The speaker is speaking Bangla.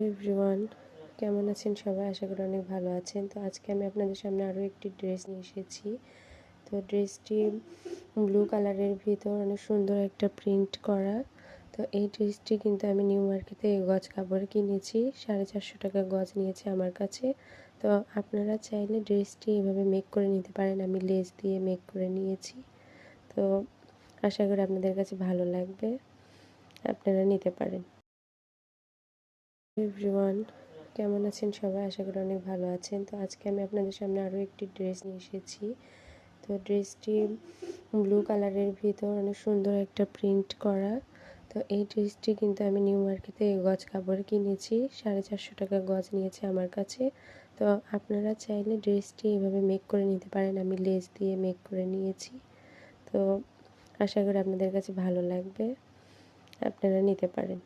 এভরিওয়ান, কেমন আছেন সবাই? আশা করি অনেক ভালো আছেন। তো আজকে আমি আপনাদের সামনে আরও একটি ড্রেস নিয়ে এসেছি। তো ড্রেসটি ব্লু কালারের ভিতর অনেক সুন্দর একটা প্রিন্ট করা। তো এই ড্রেসটি কিন্তু আমি নিউ মার্কেট থেকে গজ কাপড়ে কিনেছি। 450 টাকা গজ নিয়েছে আমার কাছে। তো আপনারা চাইলে ড্রেসটি এভাবে মেক করে নিতে পারেন। আমি লেস দিয়ে মেক করে নিয়েছি। তো আশা করি আপনাদের কাছে ভালো লাগবে, আপনারা নিতে পারেন। এভরিওয়ান, কেমন আছেন সবাই? আশা করি অনেক ভালো আছেন। তো আজকে আমি আপনাদের সামনে আরও একটি ড্রেস নিয়ে এসেছি। তো ড্রেসটি ব্লু কালারের ভিতর অনেক সুন্দর একটা প্রিন্ট করা। তো এই ড্রেসটি কিন্তু আমি নিউ মার্কেট থেকে গজ কাপড়ে কিনেছি। 450 টাকা গজ নিয়েছে আমার কাছে। তো আপনারা চাইলে ড্রেসটি এভাবে মেক করে নিতে পারেন। আমি লেস দিয়ে মেক করে নিয়েছি। তো আশা করি আপনাদের কাছে ভালো লাগবে, আপনারা নিতে পারেন।